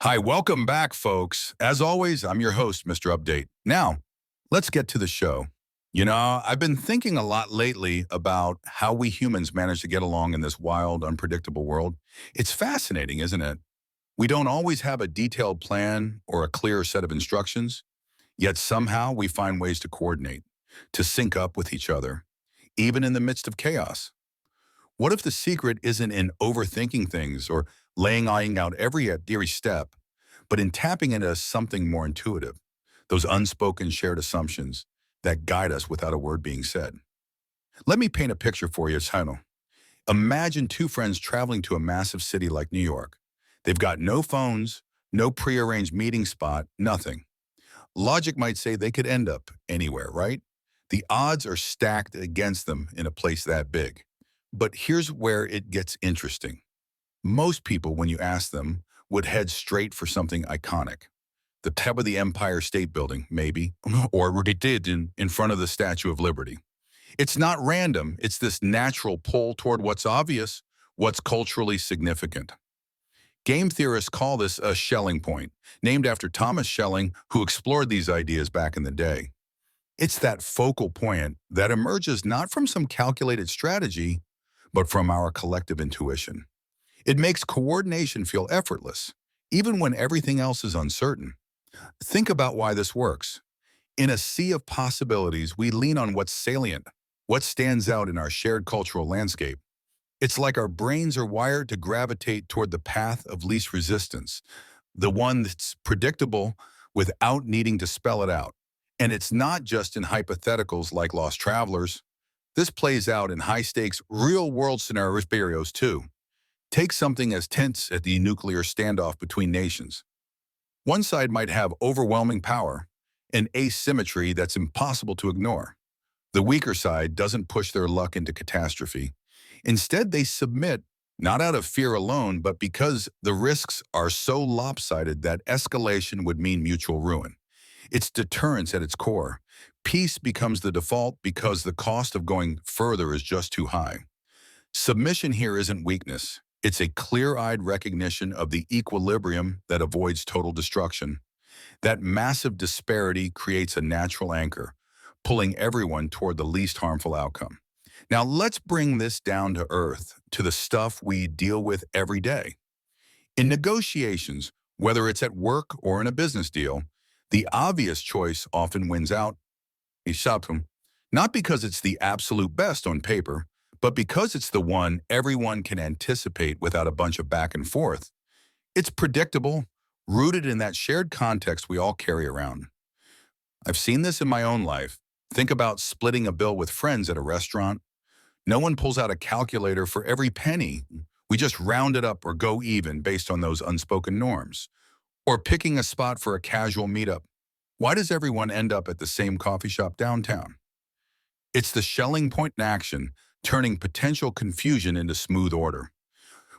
Hi, welcome back, folks. As always, I'm your host, Mr. Update. Now, let's get to the show. I've been thinking a lot lately about how we humans manage to get along in this wild, unpredictable world. It's fascinating, isn't it? We don't always have a detailed plan or a clear set of instructions, yet somehow we find ways to coordinate, to sync up with each other, even in the midst of chaos. What if the secret isn't in overthinking things or laying out every step, but in tapping into something more intuitive, those unspoken shared assumptions that guide us without a word being said? Let me paint a picture for you, Chino. Imagine two friends traveling to a massive city like New York. They've got no phones, no prearranged meeting spot, nothing. Logic might say they could end up anywhere, right? The odds are stacked against them in a place that big. But here's where it gets interesting. Most people, when you ask them, would head straight for something iconic. The top of the Empire State Building, maybe, or what it did in front of the Statue of Liberty. It's not random, it's this natural pull toward what's obvious, what's culturally significant. Game theorists call this a Schelling point, named after Thomas Schelling, who explored these ideas back in the day. It's that focal point that emerges not from some calculated strategy, but from our collective intuition. It makes coordination feel effortless, even when everything else is uncertain. Think about why this works. In a sea of possibilities, we lean on what's salient, what stands out in our shared cultural landscape. It's like our brains are wired to gravitate toward the path of least resistance, the one that's predictable without needing to spell it out. And it's not just in hypotheticals like lost travelers. This plays out in high-stakes, real-world scenarios too. Take something as tense as the nuclear standoff between nations. One side might have overwhelming power, an asymmetry that's impossible to ignore. The weaker side doesn't push their luck into catastrophe. Instead, they submit, not out of fear alone, but because the risks are so lopsided that escalation would mean mutual ruin. It's deterrence at its core. Peace becomes the default because the cost of going further is just too high. Submission here isn't weakness. It's a clear-eyed recognition of the equilibrium that avoids total destruction. That massive disparity creates a natural anchor, pulling everyone toward the least harmful outcome. Now let's bring this down to earth, to the stuff we deal with every day. In negotiations, whether it's at work or in a business deal, the obvious choice often wins out, not because it's the absolute best on paper, but because it's the one everyone can anticipate without a bunch of back and forth. It's predictable, rooted in that shared context we all carry around. I've seen this in my own life. Think about splitting a bill with friends at a restaurant. No one pulls out a calculator for every penny. We just round it up or go even based on those unspoken norms. Or picking a spot for a casual meetup. Why does everyone end up at the same coffee shop downtown? It's the Schelling point in action, turning potential confusion into smooth order.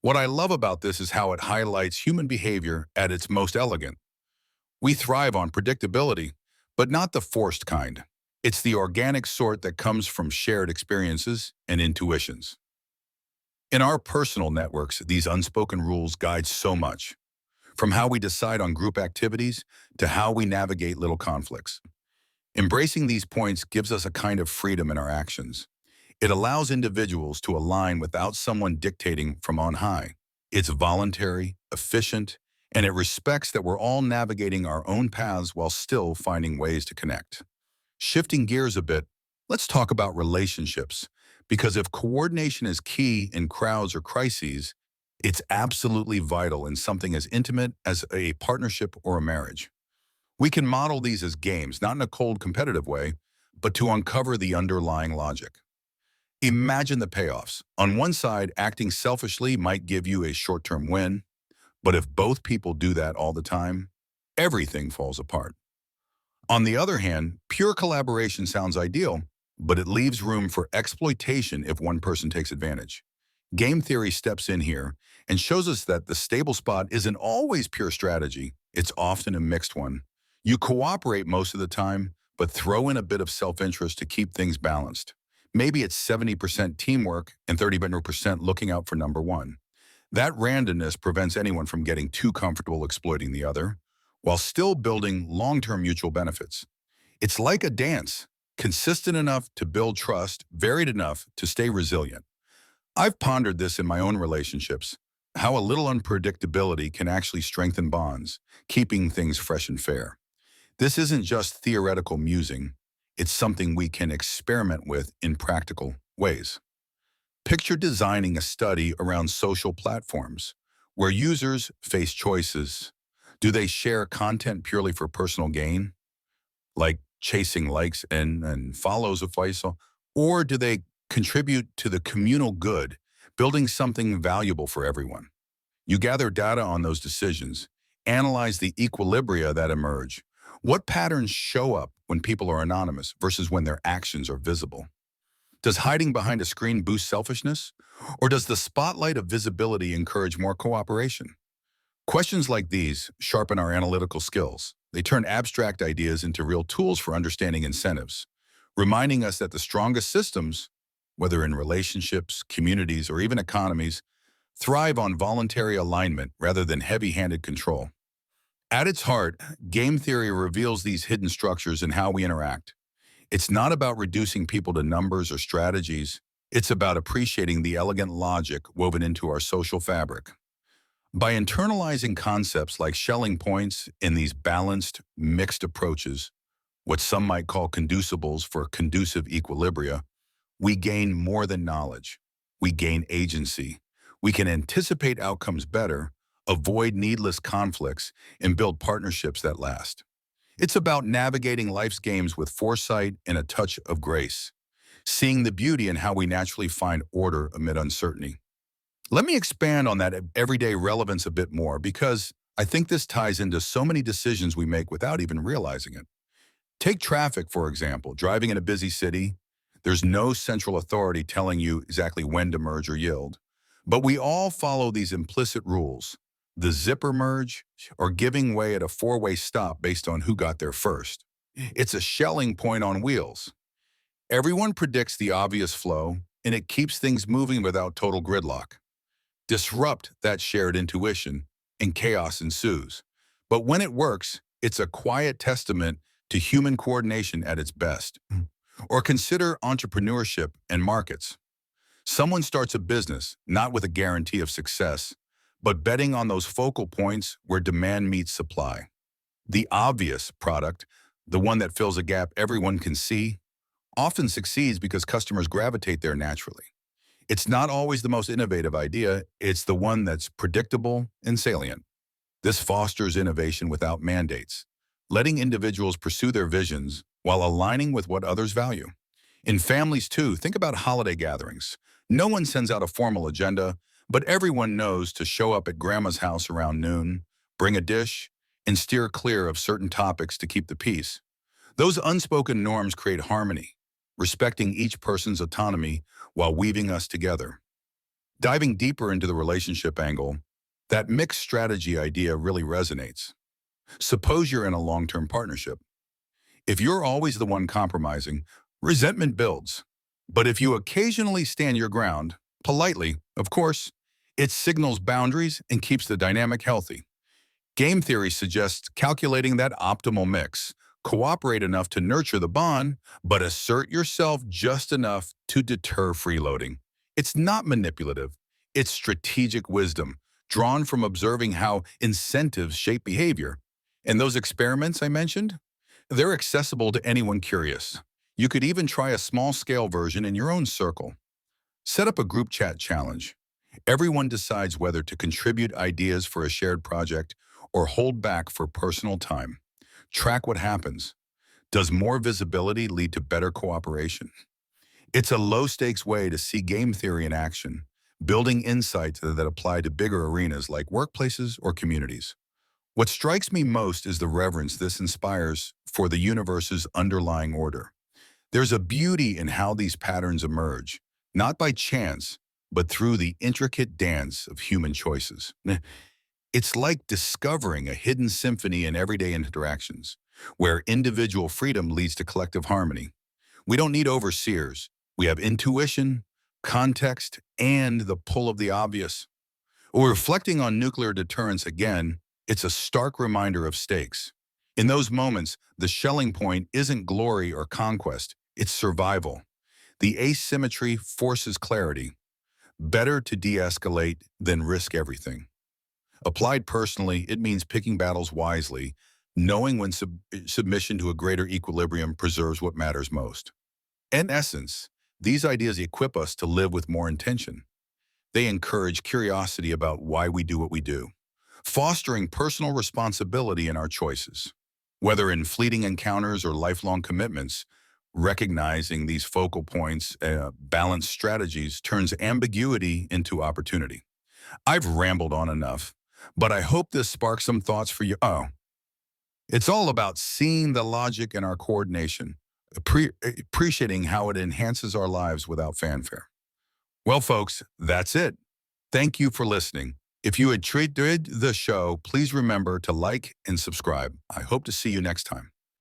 What I love about this is how it highlights human behavior at its most elegant. We thrive on predictability, but not the forced kind. It's the organic sort that comes from shared experiences and intuitions. In our personal networks, these unspoken rules guide so much, from how we decide on group activities to how we navigate little conflicts. Embracing these points gives us a kind of freedom in our actions. It allows individuals to align without someone dictating from on high. It's voluntary, efficient, and it respects that we're all navigating our own paths while still finding ways to connect. Shifting gears a bit, let's talk about relationships, because if coordination is key in crowds or crises, it's absolutely vital in something as intimate as a partnership or a marriage. We can model these as games, not in a cold competitive way, but to uncover the underlying logic. Imagine the payoffs. On one side, acting selfishly might give you a short-term win, but if both people do that all the time, everything falls apart. On the other hand, pure collaboration sounds ideal, but it leaves room for exploitation if one person takes advantage. Game theory steps in here and shows us that the stable spot isn't always pure strategy. It's often a mixed one. You cooperate most of the time, but throw in a bit of self-interest to keep things balanced. Maybe it's 70% teamwork and 30% looking out for number one. That randomness prevents anyone from getting too comfortable exploiting the other, while still building long-term mutual benefits. It's like a dance, consistent enough to build trust, varied enough to stay resilient. I've pondered this in my own relationships, how a little unpredictability can actually strengthen bonds, keeping things fresh and fair. This isn't just theoretical musing, it's something we can experiment with in practical ways. Picture designing a study around social platforms where users face choices. Do they share content purely for personal gain, like chasing likes and follows of Faisal? Or do they contribute to the communal good, building something valuable for everyone? You gather data on those decisions, analyze the equilibria that emerge. What patterns show up when people are anonymous versus when their actions are visible? Does hiding behind a screen boost selfishness? Or does the spotlight of visibility encourage more cooperation? Questions like these sharpen our analytical skills. They turn abstract ideas into real tools for understanding incentives, reminding us that the strongest systems, whether in relationships, communities, or even economies, thrive on voluntary alignment rather than heavy-handed control. At its heart, game theory reveals these hidden structures in how we interact. It's not about reducing people to numbers or strategies. It's about appreciating the elegant logic woven into our social fabric. By internalizing concepts like Schelling points in these balanced, mixed approaches, what some might call conducibles for conducive equilibria, we gain more than knowledge. We gain agency. We can anticipate outcomes better, avoid needless conflicts, and build partnerships that last. It's about navigating life's games with foresight and a touch of grace, seeing the beauty in how we naturally find order amid uncertainty. Let me expand on that everyday relevance a bit more because I think this ties into so many decisions we make without even realizing it. Take traffic, for example. Driving in a busy city, there's no central authority telling you exactly when to merge or yield. But we all follow these implicit rules. The zipper merge or giving way at a four-way stop based on who got there first. It's a Schelling point on wheels. Everyone predicts the obvious flow, and it keeps things moving without total gridlock. Disrupt that shared intuition, and chaos ensues. But when it works, it's a quiet testament to human coordination at its best. Or consider entrepreneurship and markets. Someone starts a business, not with a guarantee of success, but betting on those focal points where demand meets supply. The obvious product, the one that fills a gap everyone can see, often succeeds because customers gravitate there naturally. It's not always the most innovative idea, it's the one that's predictable and salient. This fosters innovation without mandates, letting individuals pursue their visions while aligning with what others value. In families too, think about holiday gatherings. No one sends out a formal agenda, but everyone knows to show up at grandma's house around noon, bring a dish, and steer clear of certain topics to keep the peace. Those unspoken norms create harmony, respecting each person's autonomy while weaving us together. Diving deeper into the relationship angle, that mixed strategy idea really resonates. Suppose you're in a long-term partnership. If you're always the one compromising, resentment builds. But if you occasionally stand your ground, politely, of course, it signals boundaries and keeps the dynamic healthy. Game theory suggests calculating that optimal mix. Cooperate enough to nurture the bond, but assert yourself just enough to deter freeloading. It's not manipulative. It's strategic wisdom, drawn from observing how incentives shape behavior. And those experiments I mentioned, they're accessible to anyone curious. You could even try a small-scale version in your own circle. Set up a group chat challenge. Everyone decides whether to contribute ideas for a shared project or hold back for personal time. Track what happens. Does more visibility lead to better cooperation? It's a low-stakes way to see game theory in action, building insights that apply to bigger arenas like workplaces or communities. What strikes me most is the reverence this inspires for the universe's underlying order. There's a beauty in how these patterns emerge, not by chance, but through the intricate dance of human choices. It's like discovering a hidden symphony in everyday interactions, where individual freedom leads to collective harmony. We don't need overseers. We have intuition, context, and the pull of the obvious. Or reflecting on nuclear deterrence again, it's a stark reminder of stakes. In those moments, the shelling point isn't glory or conquest, it's survival. The asymmetry forces clarity. Better to de-escalate than risk everything. Applied personally, it means picking battles wisely, knowing when submission to a greater equilibrium preserves what matters most. In essence, these ideas equip us to live with more intention. They encourage curiosity about why we do what we do, fostering personal responsibility in our choices. Whether in fleeting encounters or lifelong commitments, recognizing these focal points, balanced strategies turns ambiguity into opportunity. I've rambled on enough, but I hope this sparks some thoughts for you. It's all about seeing the logic in our coordination, appreciating how it enhances our lives without fanfare. Well, folks, that's it. Thank you for listening. If you enjoyed the show, please remember to like and subscribe. I hope to see you next time.